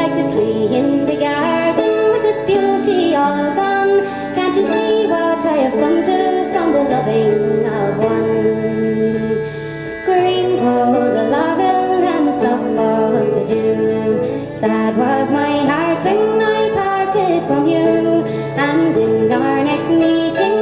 like the tree in the garden with its beauty all gone. Can't you see what I have come to from the loving of one? Green grows the laurel and soft falls the dew. Sad was my heart when I parted from you, and in our next meeting